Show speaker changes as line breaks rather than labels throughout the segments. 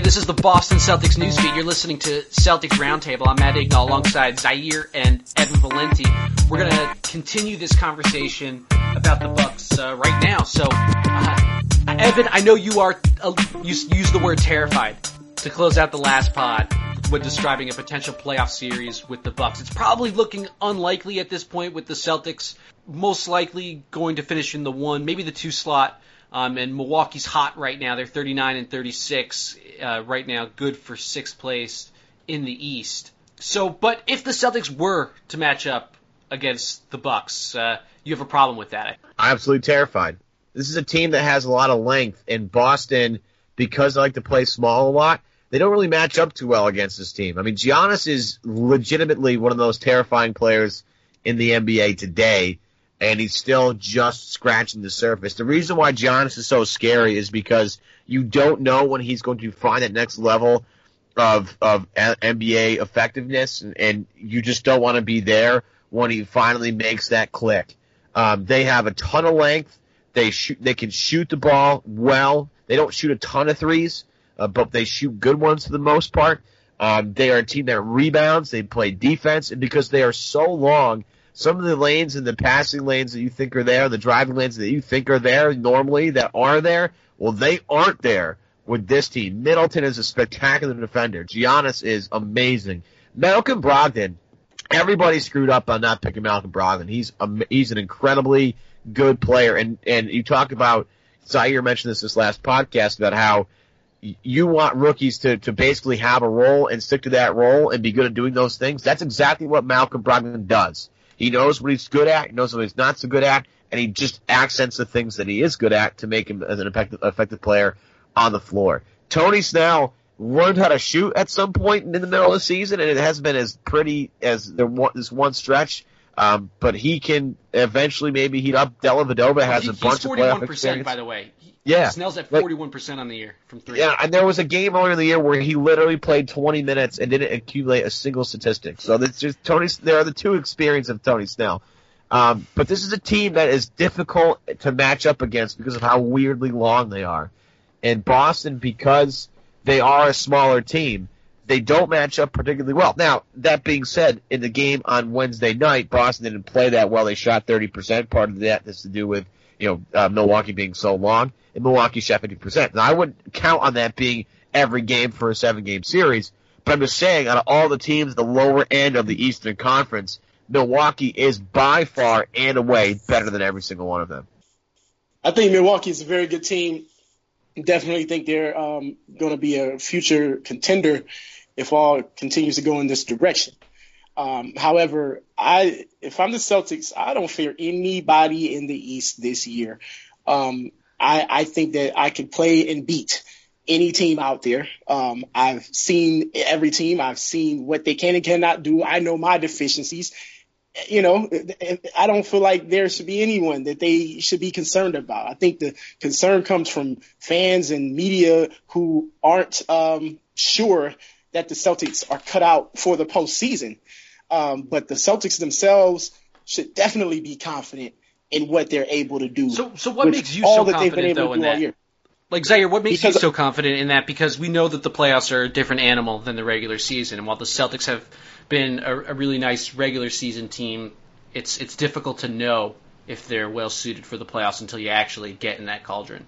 Hey, this is the Boston Celtics newsfeed. You're listening to Celtics Roundtable. I'm Matt Ignall alongside Zaire and Evan Valenti. We're going to continue this conversation about the Bucks right now. So, Evan, I know you used the word terrified to close out the last pod when describing a potential playoff series with the Bucks. It's probably looking unlikely at this point, with the Celtics most likely going to finish in the 1, maybe the 2 slot. And Milwaukee's hot right now. They're 39 and 36 right now, good for 6th place in the East. So, but if the Celtics were to match up against the Bucks, you have a problem with that?
I'm absolutely terrified. This is a team that has a lot of length, and Boston, because they like to play small a lot, they don't really match up too well against this team. I mean, Giannis is legitimately one of the most terrifying players in the NBA today, and he's still just scratching the surface. The reason why Giannis is so scary is because you don't know when he's going to find that next level of NBA effectiveness, and you just don't want to be there when he finally makes that click. They have a ton of length. They can shoot the ball well. They don't shoot a ton of threes, but they shoot good ones for the most part. They are a team that rebounds. They play defense, and because they are so long, some of the lanes and the passing lanes that you think are there, the driving lanes that you think are there normally that are there, well, they aren't there with this team. Middleton is a spectacular defender. Giannis is amazing. Malcolm Brogdon, everybody screwed up on not picking Malcolm Brogdon. He's an incredibly good player. And you talk about, Zaire mentioned this last podcast, about how you want rookies to basically have a role and stick to that role and be good at doing those things. That's exactly what Malcolm Brogdon does. He knows what he's good at, he knows what he's not so good at, and he just accents the things that he is good at to make him as an effective player on the floor. Tony Snell learned how to shoot at some point in the middle of the season, and it hasn't been as pretty as this one stretch, but he can eventually maybe heat up. Dellavedova has a bunch of playoff experience.
He's 41%, by the way.
Yeah.
Snell's at 41% on the year from 3.
Yeah, and there was a game earlier in the year where he literally played 20 minutes and didn't accumulate a single statistic. So that's just there are the two experiences of Tony Snell. But this is a team that is difficult to match up against because of how weirdly long they are. And Boston, because they are a smaller team, they don't match up particularly well. Now, that being said, in the game on Wednesday night, Boston didn't play that well. They shot 30%. Part of that has to do with Milwaukee being so long, and Milwaukee shot 50%. Now, I wouldn't count on that being every game for a 7-game series, but I'm just saying, out of all the teams at the lower end of the Eastern Conference, Milwaukee is by far and away better than every single one of them.
I think Milwaukee is a very good team. Definitely think they're going to be a future contender if all continues to go in this direction. However, if I'm the Celtics, I don't fear anybody in the East this year. I think that I can play and beat any team out there. I've seen every team. I've seen what they can and cannot do. I know my deficiencies. I don't feel like there should be anyone that they should be concerned about. I think the concern comes from fans and media who aren't sure that the Celtics are cut out for the postseason. But the Celtics themselves should definitely be confident in what they're able to do.
So what makes you so confident, though, in that? Like, Zaire, what makes you so confident in that? Because we know that the playoffs are a different animal than the regular season. And while the Celtics have been a really nice regular season team, it's difficult to know if they're well suited for the playoffs until you actually get in that cauldron.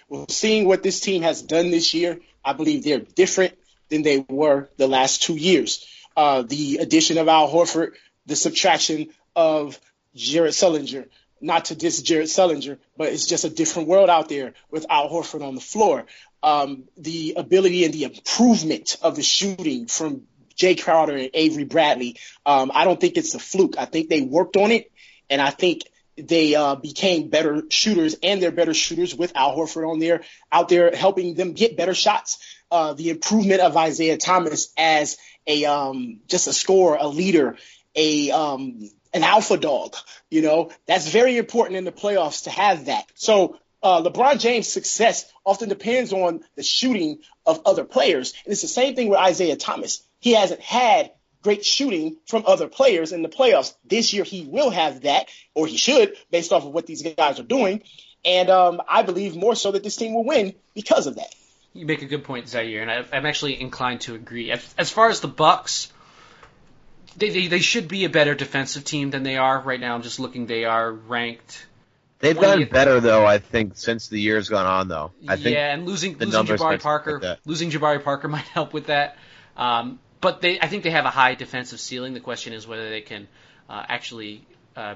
Well, seeing what this team has done this year, I believe they're different than they were the last 2 years. The addition of Al Horford, the subtraction of Jared Sullinger, not to diss Jared Sullinger, but it's just a different world out there with Al Horford on the floor. The ability and the improvement of the shooting from Jay Crowder and Avery Bradley, I don't think it's a fluke. I think they worked on it, and I think they became better shooters, and they're better shooters with Al Horford out there helping them get better shots. The improvement of Isaiah Thomas as just a scorer, a leader, an alpha dog, that's very important in the playoffs to have that. So LeBron James' success often depends on the shooting of other players. And it's the same thing with Isaiah Thomas. He hasn't had great shooting from other players in the playoffs. This year he will have that, or he should, based off of what these guys are doing. And I believe more so that this team will win because of that.
You make a good point, Zaire, and I'm actually inclined to agree. As far as the Bucks, they should be a better defensive team than they are right now. I'm just looking; they are ranked.
They've gotten better though, I think, since the year's gone on. Though I think
and losing Jabari Parker might help with that. But I think they have a high defensive ceiling. The question is whether they can actually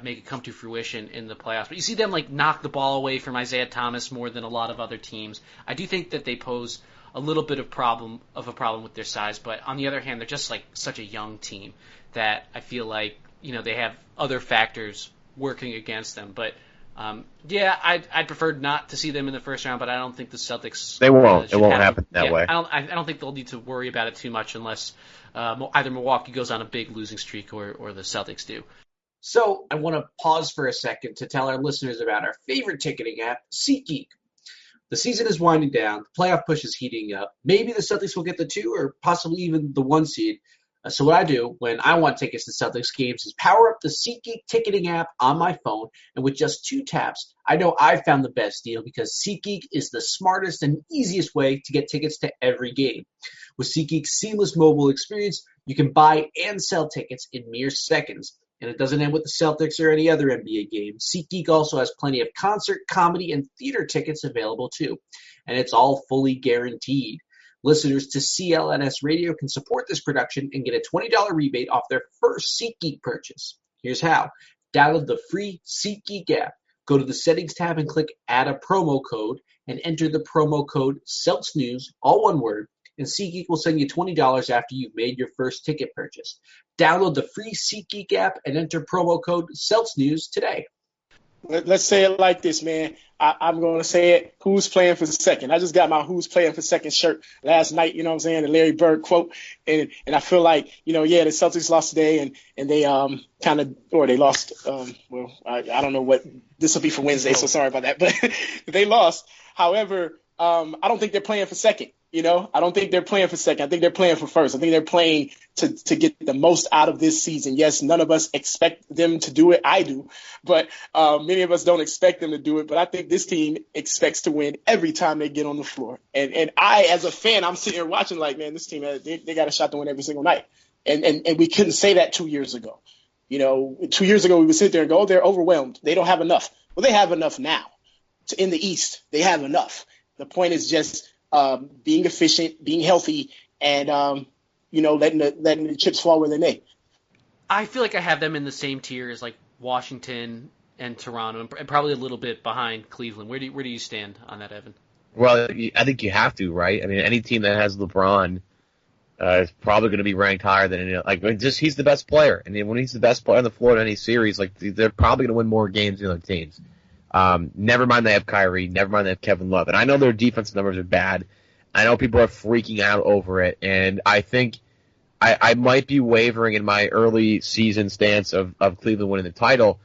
make it come to fruition in the playoffs. But you see them knock the ball away from Isaiah Thomas more than a lot of other teams. I do think that they pose a little bit of a problem with their size. But on the other hand, they're just such a young team that I feel like they have other factors working against them. But I'd prefer not to see them in the first round. But I don't think the Celtics.
They won't. It won't happen that way.
I don't think they'll need to worry about it too much unless either Milwaukee goes on a big losing streak or the Celtics do. So I want to pause for a second to tell our listeners about our favorite ticketing app, SeatGeek. The season is winding down. The playoff push is heating up. Maybe the Celtics will get the 2 or possibly even the 1 seed. So what I do when I want tickets to Celtics games is power up the SeatGeek ticketing app on my phone, and with just 2 taps, I know I've found the best deal because SeatGeek is the smartest and easiest way to get tickets to every game. With SeatGeek's seamless mobile experience, you can buy and sell tickets in mere seconds. And it doesn't end with the Celtics or any other NBA game. SeatGeek also has plenty of concert, comedy, and theater tickets available too. And it's all fully guaranteed. Listeners to CLNS Radio can support this production and get a $20 rebate off their first SeatGeek purchase. Here's how. Download the free SeatGeek app. Go to the Settings tab and click Add a Promo Code and enter the promo code CELTSNEWS, all one word, and SeatGeek will send you $20 after you've made your first ticket purchase. Download the free SeatGeek app and enter promo code CELTSNEWS today.
Let's say it like this, man. I'm going to say it. Who's playing for second? I just got my Who's Playing for Second shirt last night, you know what I'm saying, the Larry Bird quote. And I feel like, the Celtics lost today and they they lost. I don't know what this will be for Wednesday, so sorry about that. But they lost. However, I don't think they're playing for second. I don't think they're playing for second. I think they're playing for first. I think they're playing to get the most out of this season. Yes, none of us expect them to do it. I do. But many of us don't expect them to do it. But I think this team expects to win every time they get on the floor. And I, as a fan, I'm sitting here watching like, man, this team, they got a shot to win every single night. And we couldn't say that 2 years ago. 2 years ago, we would sit there and go, oh, they're overwhelmed. They don't have enough. Well, they have enough now. In the East, they have enough. The point is just being efficient, being healthy, and letting the chips fall where they may.
I feel like I have them in the same tier as Washington and Toronto, and probably a little bit behind Cleveland. Where do you stand on that, Evan?
Well, I think you have to, right? I mean, any team that has LeBron is probably going to be ranked higher than any. He's the best player, and when he's the best player on the floor in any series, they're probably going to win more games than other teams. Never mind they have Kyrie. Never mind they have Kevin Love. And I know their defensive numbers are bad. I know people are freaking out over it. And I think I might be wavering in my early season stance of Cleveland winning the title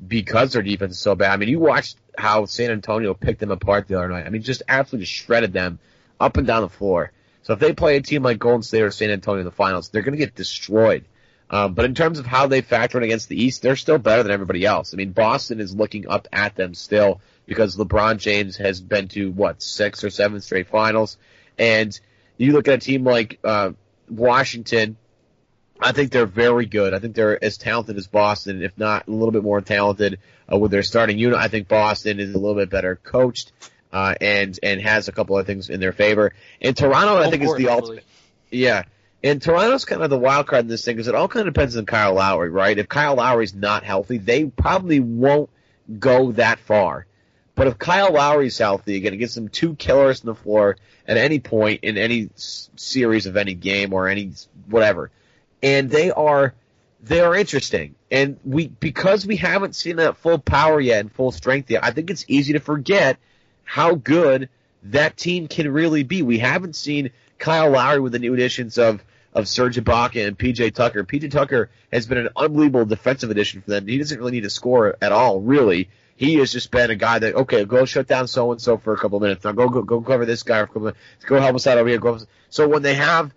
because their defense is so bad. I mean, you watched how San Antonio picked them apart the other night. I mean, just absolutely shredded them up and down the floor. So if they play a team like Golden State or San Antonio in the finals, they're going to get destroyed. But in terms of how they factor in against the East, they're still better than everybody else. I mean, Boston is looking up at them still because LeBron James has been to, 6 or 7 straight finals. And you look at a team like Washington, I think they're very good. I think they're as talented as Boston, if not a little bit more talented with their starting unit. I think Boston is a little bit better coached and has a couple of things in their favor. And Toronto, I think, is the ultimate. Yeah. And Toronto's kind of the wild card in this thing because it all kind of depends on Kyle Lowry, right? If Kyle Lowry's not healthy, they probably won't go that far. But if Kyle Lowry's healthy, again, it gets them 2 killers on the floor at any point in any series of any game or any whatever. And they are interesting. And because we haven't seen that full power yet and full strength yet, I think it's easy to forget how good that team can really be. We haven't seen Kyle Lowry with the new additions of Serge Ibaka and PJ Tucker. PJ Tucker has been an unbelievable defensive addition for them. He doesn't really need to score at all, really. He has just been a guy that, okay, go shut down so-and-so for a couple of minutes. Now go cover this guy for a couple of minutes. Go help us out over here. So when they have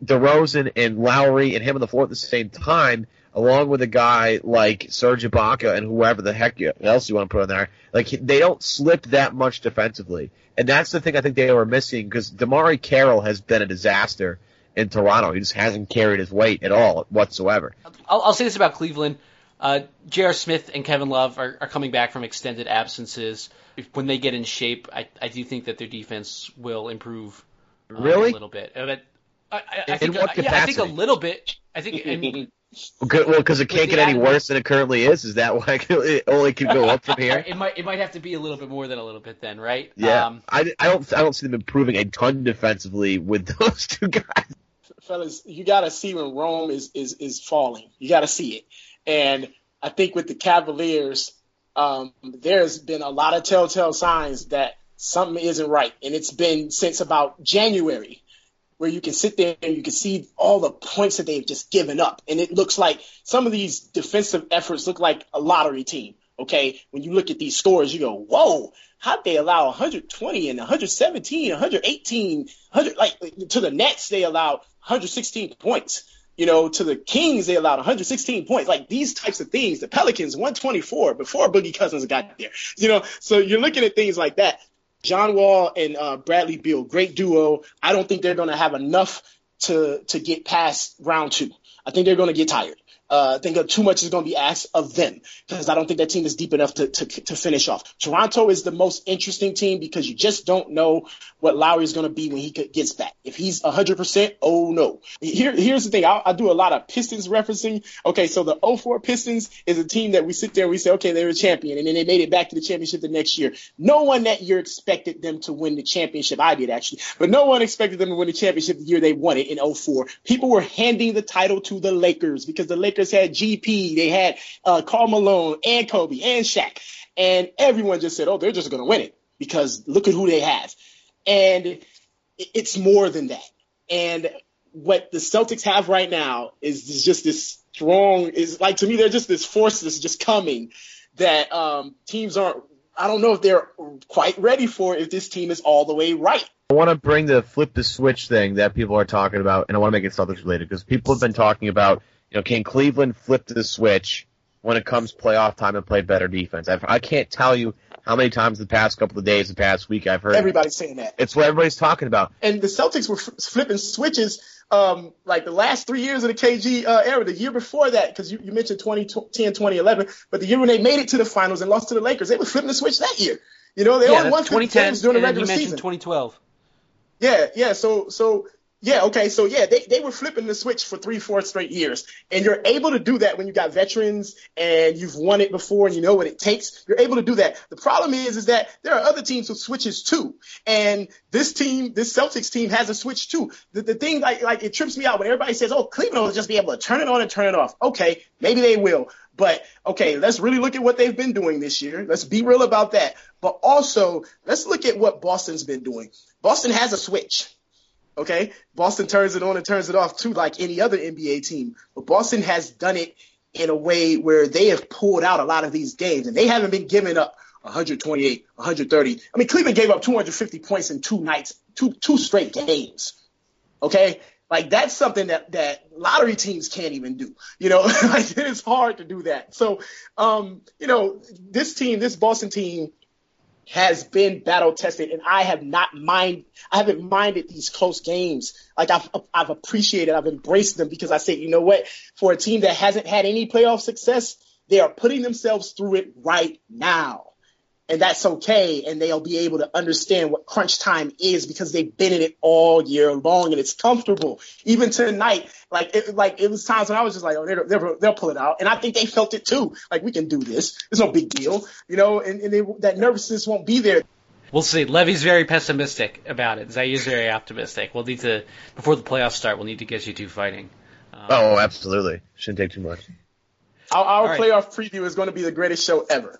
DeRozan and Lowry and him on the floor at the same time, along with a guy like Serge Ibaka and whoever the heck else you want to put in there, like they don't slip that much defensively. And that's the thing I think they were missing, because DeMarre Carroll has been a disaster in Toronto. He just hasn't carried his weight at all whatsoever.
I'll say this about Cleveland. J.R. Smith and Kevin Love are coming back from extended absences. When they get in shape, I do think that their defense will improve a little bit. I think a little bit. I think.
Well, because it can't get any worse than it currently is. Is that why it only can go up from here?
It might have to be a little bit more than a little bit then, right?
Yeah. I don't see them improving a ton defensively with those two guys.
Fellas, you got to see when Rome is falling. You got to see it. And I think with the Cavaliers, there's been a lot of telltale signs that something isn't right. And it's been since about January, where you can sit there and you can see all the points that they've just given up. And it looks like some of these defensive efforts look like a lottery team, okay? When you look at these scores, you go, whoa, how'd they allow 120 and 117, 118, 100, like to the Nets they allowed 116 points. You know, to the Kings, they allowed 116 points. Like these types of things, the Pelicans, 124 before Boogie Cousins got there. You know, so you're looking at things like that. John Wall and Bradley Beal, great duo. I don't think they're going to have enough to get past round two. I think they're going to get tired. I think too much is going to be asked of them, because I don't think that team is deep enough to finish off. Toronto is the most interesting team because you just don't know what Lowry is going to be when he gets back. If he's 100%, oh no. Here's the thing. I do a lot of Pistons referencing. Okay, so the 04 Pistons is a team that we sit there and we say, okay, they're a champion, and then they made it back to the championship the next year. No one that year expected them to win the championship. I did, actually. But no one expected them to win the championship the year they won it in 04. People were handing the title to the Lakers because the Lakers had GP, they had Karl Malone and Kobe and Shaq, and everyone just said, oh, they're just going to win it because look at who they have. And it's more than that. And what the Celtics have right now is just this strong, is like, to me, they're just this force that's just coming that teams aren't, I don't know if they're quite ready for if this team is all the way right.
I want to bring the flip the switch thing that people are talking about, and I want to make it Celtics related, because people have been talking about, you know, can Cleveland flip the switch when it comes playoff time and play better defense? I can't tell you how many times the past couple of days, the past week, I've heard
everybody's saying that.
It's what everybody's talking about.
And the Celtics were flipping switches like the last 3 years of the KG era. The year before that, because you mentioned 2010, 2011, but the year when they made it to the finals and lost to the Lakers, they were flipping the switch that year. You know, they only won 50 games during the regular season.
2012.
Yeah. So yeah, okay. So yeah, they were flipping the switch for 3-4 straight years, and you're able to do that when you got veterans and you've won it before and you know what it takes. You're able to do that. The problem is that there are other teams who switches too, and this Celtics team has a switch too. The thing like it trips me out when everybody says, "Oh, Cleveland will just be able to turn it on and turn it off." Okay, maybe they will. But, okay, let's really look at what they've been doing this year. Let's be real about that. But also, let's look at what Boston's been doing. Boston has a switch, okay? Boston turns it on and turns it off, too, like any other NBA team. But Boston has done it in a way where they have pulled out a lot of these games, and they haven't been giving up 128, 130. I mean, Cleveland gave up 250 points in two straight games, okay? Like, that's something that lottery teams can't even do. You know, like, it is hard to do that. So, you know, this Boston team has been battle tested, and I haven't minded these close games. Like, I've appreciated, I've embraced them, because I say, you know what, for a team that hasn't had any playoff success, they are putting themselves through it right now. And that's okay, and they'll be able to understand what crunch time is because they've been in it all year long, and it's comfortable. Even tonight, it was times when I was just like, oh, they'll pull it out, and I think they felt it too. Like, we can do this. It's no big deal, you know. And that nervousness won't be there.
We'll see. Levy's very pessimistic about it. Zair's very optimistic. We'll need to, before the playoffs start, we'll need to get you two fighting.
Oh, absolutely. Shouldn't take too much.
Our playoff preview is going to be the greatest show ever.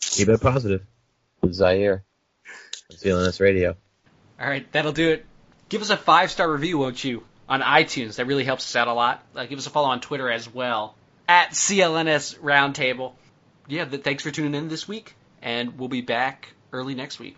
Keep it positive. Zaire on CLNS Radio.
All right, that'll do it. Give us a 5-star review, won't you, on iTunes. That really helps us out a lot. Give us a follow on Twitter as well, at CLNS Roundtable. Yeah, thanks for tuning in this week, and we'll be back early next week.